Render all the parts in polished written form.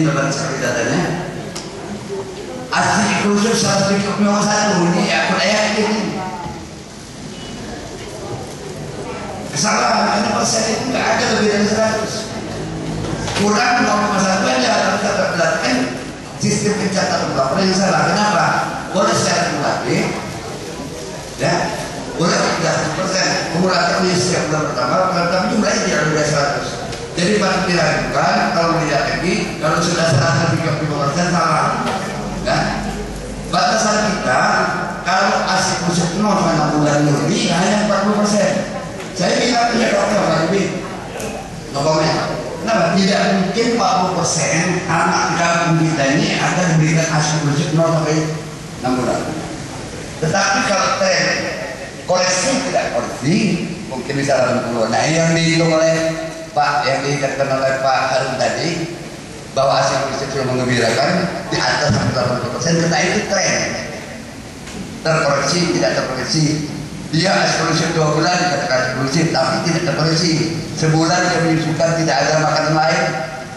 ini lebat sekali datanya. Asli khusus 131 ini akun ayat ini. Kesalahan persen itu nggak ada lebih dari 100. Kurang 0,1 aja harus kita perhatikan sistem pencatatan laporan yang salah. Kenapa? Boleh secara kumulatif, ya, boleh 30%. Kumulatif setiap bulan pertama, tapi jumlahnya tidak lebih dari 100. Jadi patut diragukan kalau tidak lagi kalau sudah 135% salah. Nah, batasan kita kalau asik musik 0 sama 6 bulan lebih hanya 40%. Saya bilang punya dokter lebih, no comment. Kenapa? Tidak mungkin 40% anak kampung kita ini akan diberikan asik musik 0 sampai 6 bulan. Tetapi kalau tren koleksi tidak koleksi mungkin bisa 80. Nah, yang dihitung oleh Pak, yang dikatakan oleh Pak Harun tadi bahwa hasil riset sudah mengembirakan di atas 80%, karena itu tren terkoreksi tidak terkoreksi. Dia eksklusif 2 bulan dikatakan eksklusif tapi tidak terkoreksi. Sebulan dia menyusukan tidak ada makanan lain,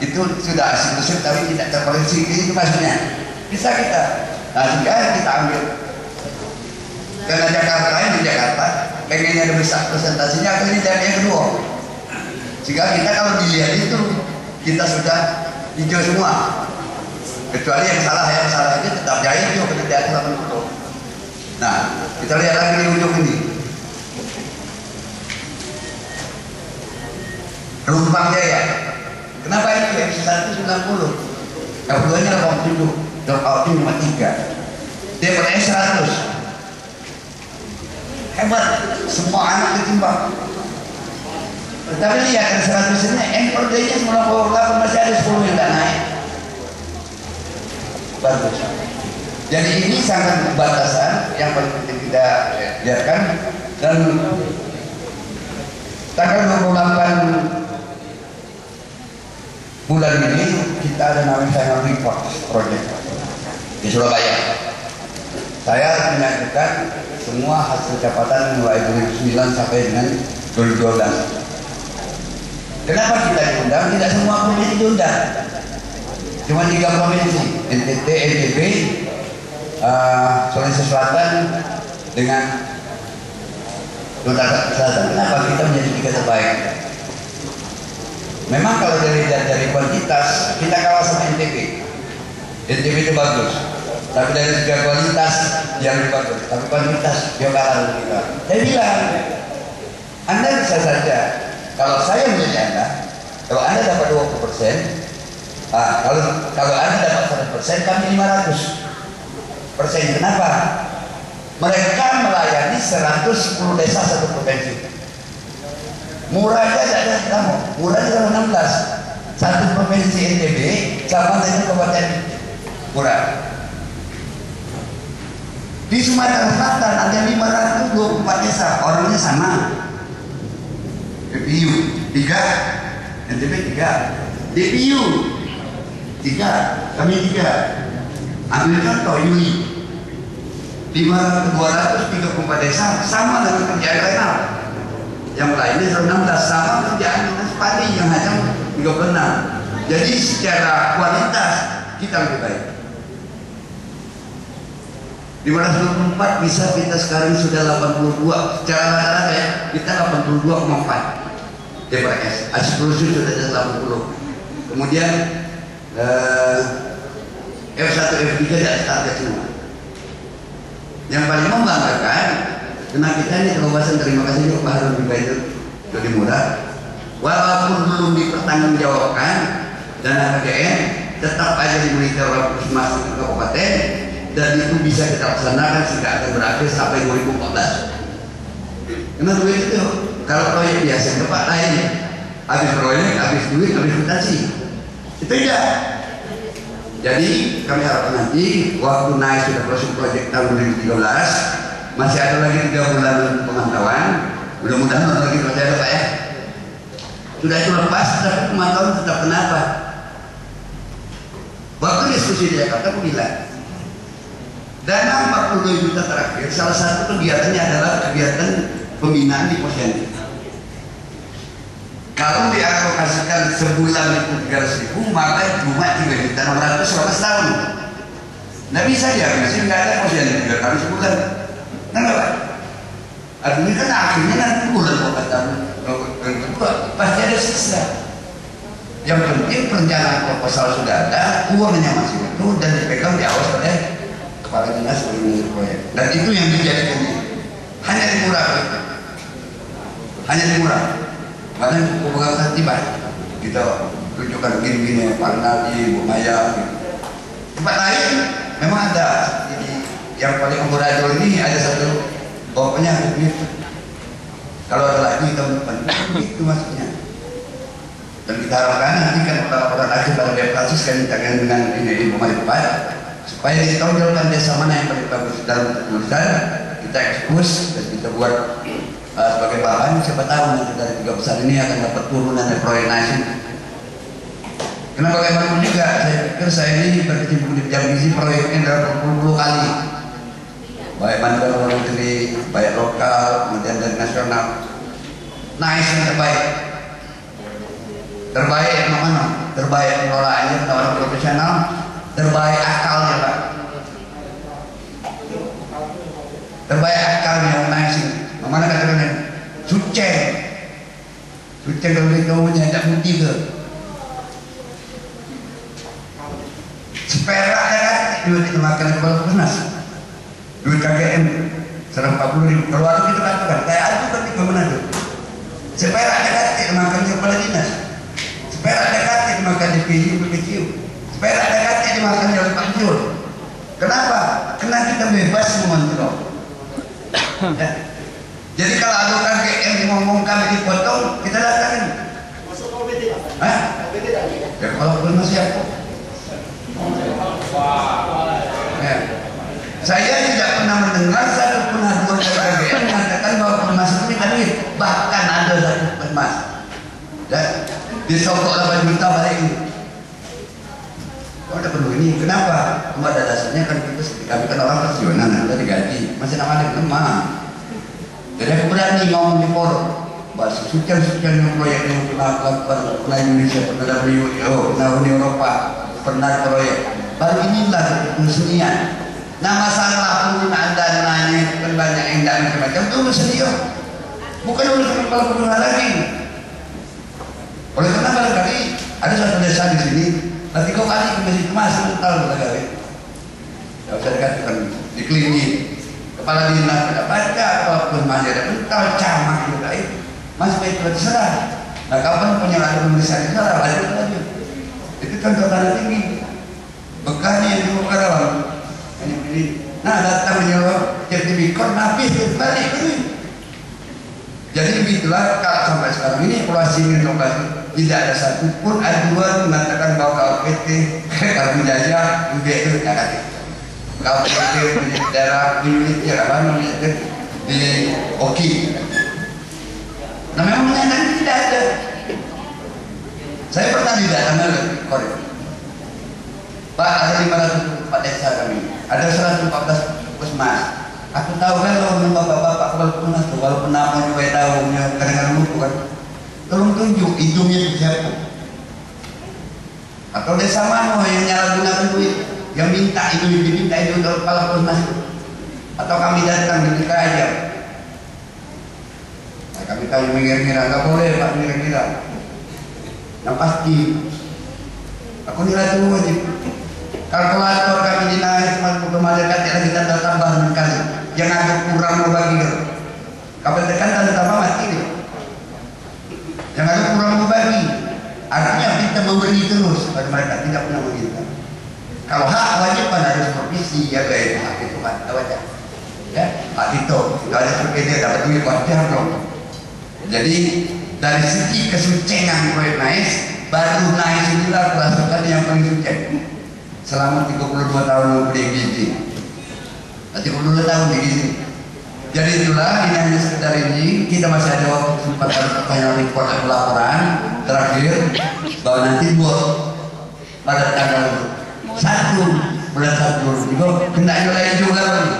itu sudah eksklusif tapi tidak terkoreksi. Itu maksudnya bisa kita. Nah, jika kita ambil karena Jakarta lain di Jakarta pengennya lebih besar presentasinya, akhirnya jadi yang kedua. Jika kita kalau dilihat itu kita sudah hijau semua, kecuali yang salah itu tetap jahit juga di atas 80. Nah, kita lihat lagi di ujung ini, Rumpang Jaya. Kenapa itu yang satu 90, yang keduanya 87, dropoutnya cuma 3, DPR 100. Hebat, semua anak ketimbang. Tetapi lihat dari 100 ini, per day-nya 98 masih ada 10 yang tidak naik. Bagus. Jadi ini sangat batasan yang paling penting kita biarkan. Dan tanggal 28 bulan ini kita ada namanya final report project di Surabaya. Saya menyajikan semua hasil catatan mulai 2009 sampai dengan 2012. Kenapa kita diundang? Tidak semua provinsi diundang, cuma 3 provinsi, NTT, NTB, Sulawesi Selatan dengan Utara Selatan. Kenapa kita menjadi 3 terbaik? Memang kalau dari kuantitas kita kalah sama NTB. NTB itu bagus, tapi dari segi kualitas yang lebih bagus, tapi kuantitas dia kalah dengan kita. Saya bilang, Anda bisa saja, kalau saya menjadi Anda, kalau Anda dapat 20%, kalau Anda dapat 100%, kami 500%. Kenapa? Mereka melayani 110 desa satu provinsi. Murahnya ada kamu, murahnya kalau 16. Satu provinsi NTB sama dengan kabupaten murah. Di Sumatera Selatan ada 524 desa, orangnya sama. DPU 3, NTB 3, DPU 3, kami 3. Ambil contoh Yuli 234 desa sama dengan kerjaan renal. Yang lainnya 16 sama kerjaan dengan padi yang hanya 36. Jadi secara kualitas kita lebih baik. 524 bisa kita sekarang sudah 82. Secara rata-rata ya kita 82,4 TPS. Eksklusif sudah 80. Kemudian F1, F3 tidak target semua. Yang paling membanggakan, karena kita ini kebebasan, terima kasih juga Pak Harun juga itu jadi murah. Walaupun belum dipertanggungjawabkan dana KPN, tetap aja diberikan masuk ke kabupaten dan itu bisa kita laksanakan sehingga akan berakhir sampai 2014. Karena duit itu kalau proyek biasa tempat lain, habis proyek, habis duit, habis mutasi, itu tidak. Jadi kami harapkan nanti waktu naik sudah proses proyek tahun 2013, masih ada lagi 3 bulan pemantauan. Mudah-mudahan lagi percaya Pak ya. Sudah itu lepas, tapi pemantauan tetap kenapa? Waktu diskusi di Jakarta aku bilang, dana 42 juta terakhir, salah satu kegiatannya adalah kegiatan pembinaan di posyandu. Kalau dialokasikan sebulan itu 300.000, maka cuma 3.600.000 selama setahun. Nggak bisa dihabisin, nggak ada posisi 3 kali sebulan. Kenapa? Artinya kan akhirnya nanti bulan kedua pasti ada sisa. Yang penting perencanaan proposal sudah ada, uangnya masih utuh dan dipegang diawas oleh kepala dinas koordinator proyek. Dan itu yang dijadikan hanya dimurah, hanya dimurah. Makanya pemegang tiba kita tunjukkan gini-gini Pak Nadi, Bu Maya. Tempat lain memang ada. Jadi yang paling amburadul ini ada satu pokoknya begitu. Kalau ada lagi tahun depan itu maksudnya. Dan kita harapkan nanti kan orang-orang akhir pada dia kasus kan kita dengan ini Bu Maya supaya ditonjolkan desa mana yang paling bagus dalam tulisan kita ekspos dan kita buat sebagai bahan. Siapa tahu nanti dari 3 besar ini akan dapat turunan dari proyek nasional. Karena bagaimanapun juga saya pikir saya ini berkecimpung di bidang gizi proyeknya dalam berpuluh-puluh kali, baik mandat luar negeri, baik lokal, kemudian dari nasional. Nice yang terbaik mana? Terbaik pengelolaannya orang profesional, terbaik akalnya Pak, terbaik akalnya nice. Mana katakan suceng kalau dia tahunya tak putih ke seperak ya kan duit itu makan kepala penas, duit KGM 140.000 kalau ada kita katakan kayak aku kan di mana tuh seperak ya kan makan kepala dinas, seperak ya kan makan di PJ, seperak ya kan makan di Pak Jul. Kenapa? Karena kita bebas mengontrol ya. Jadi kalau ada KGM ngomong kami dipotong, kita datangin. Masuk OBD Pak? Hah? OBD lagi? Ya kalau belum siapa? Ya. Saya tidak pernah mendengar satu pengaduan dari KGM mengatakan bahwa permas ini duit. Bahkan ada satu permas ya, disokok 8 juta balik ini. Kalau ada perlu ini, kenapa? Cuma ada dasarnya kan kami kan orang pensiunan, ada digaji, masih namanya lemah. Jadi aku berani ngomong di forum bahwa sekian proyek yang pernah Indonesia, pernah WIO, pernah Uni Eropa, pernah proyek. Baru inilah kesenian. Nah masalah penggunaan dananya itu kan banyak yang tidak macam-macam itu kesenian. Bukan urusan kepala pemerintah lagi. Oleh karena barangkali ada satu desa di sini, nanti kau kali ke masjid masuk tahu barangkali. Tidak usah dikatakan di klinik. Kepala dinas tidak baca, walaupun masih ada kental, camak juga itu masih baik terserah. Nah kapan penyelenggaraan pemeriksaan itu salah, lanjut lagi. Itu kan tekanan tinggi. Bekahnya yang dibuka dalam. Nah datang menyeluruh sertifikat, habis balik ini. Jadi begitulah kalau sampai sekarang ini evaluasi tidak ada satupun aduan mengatakan bahwa KPT, Kartu Jaya, UBE itu tidak. Kalau itu punya daerah unitnya apa namanya di Oki. Nah memang nyatanya tidak ada. Saya pernah didatangkan oleh Korea. Pak ada 504 desa kami, ada 114 puskesmas. Aku tahu kan kalau bapak-bapak kepala penas tuh, walaupun namanya saya tahu kadang-kadang lupa kan. Tolong tunjuk hidungnya itu siapa? Atau desa mana yang nyalahgunakan duit? Yang minta itu diminta itu untuk kepala puskesmas, atau kami datang di aja. Nah, kami tahu mengira-ngira nggak boleh Pak mengira-ngira. Yang pasti aku nilai itu wajib. Kalkulator kami dinaik kemarin lagi tanda tambah kali. Yang agak kurang mau bagi dong. Kapan tekan tanda tambah mati deh. Yang agak kurang mau bagi. Artinya kita memberi terus pada mereka, tidak pernah meminta. Kalau hak wajib kan harus provisi ya guys, hak itu kan wajib. Ya, hak itu kalau ada sepeda dapat duit wajar dong. Jadi dari segi kesucian proyek NAIS, baru NAIS inilah kerasukan yang paling suci. Selama 32 tahun memberi gizi, 32 tahun di gizi. Jadi itulah, ini hanya sekedar ini. Kita masih ada waktu kesempatan pertanyaan report dan laporan terakhir bahwa nanti buat pada tanggal 1 bulan 1 juga kena nilai juga lagi.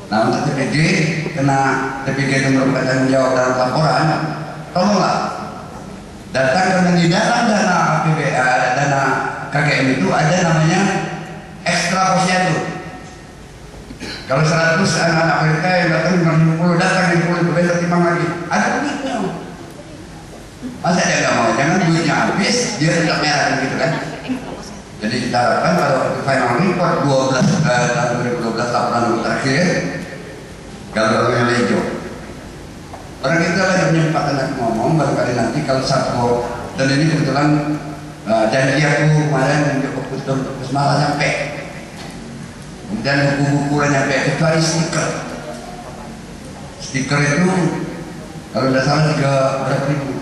Nah untuk TPG, kena TPG itu merupakan tanggung jawab dalam laporan. tolonglah datang, karena di dalam dana dana KKM itu ada namanya ekstra posyandu. Kalau 100 anak-anak mereka yang datang 50 datang 50 besok timbang lagi, ada duitnya. Masa dia nggak mau? Jangan duitnya habis dia tetap merah gitu kan. Jadi kita harapkan kalau final report 12 tahun 2012 laporan terakhir gagal yang hijau. Orang kita lagi menyempatkan aku ngomong, barangkali nanti kalau satu, dan ini kebetulan janji aku kemarin untuk putus malah sampai. Kemudian buku-buku yang nyampe, kecuali stiker. Stiker itu kalau tidak salah berapa ribu?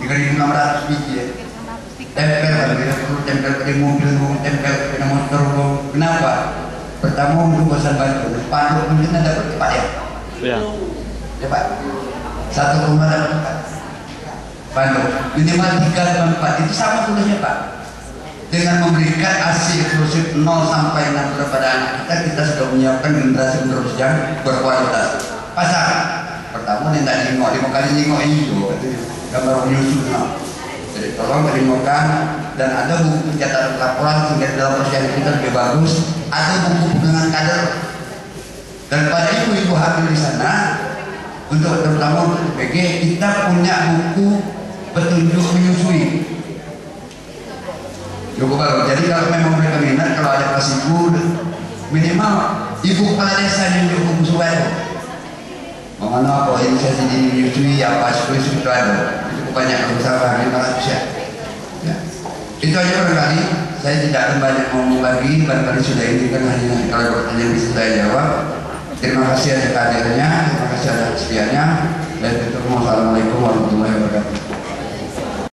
3.600 biji ya. Tempel, bila perlu tempel pada mobil, tempel pada motor. Kenapa? Pertama untuk bosan bantu, panduk mungkin ada cepat ya. Iya. Cepat. 1 rumah dapat cepat. Panduk minimal 3 itu sama tulisnya Pak. Dengan memberikan ASI eksklusif 0 sampai 6 kepada anak kita sudah menyiapkan generasi penerus yang berkualitas. Pasang pertama tidak nyingok, 5 kali nyingok hijau, gambar menyusun. Jadi tolong terimokan, dan ada buku pencatatan laporan sehingga dalam proses kita lebih bagus. Ada buku pegangan kader, dan pada ibu-ibu hamil di sana, untuk terutama untuk PG kita punya buku petunjuk menyusui. Cukup bagus. Jadi kalau memang mereka minat, kalau ada pas ibu, minimal ibu kepala desa yang buku suara. Mengenai apa inisiasi di menyusui apa seperti itu ada. Cukup banyak kalau misalnya 500 ya. Ya. Itu aja barangkali. Saya tidak akan banyak ngomong lagi. Barangkali sudah ini kan hanya kalau pertanyaan bisa saya jawab. Terima kasih atas kehadirannya, terima kasih atas kesediaannya. Dan Assalamualaikum warahmatullahi wabarakatuh.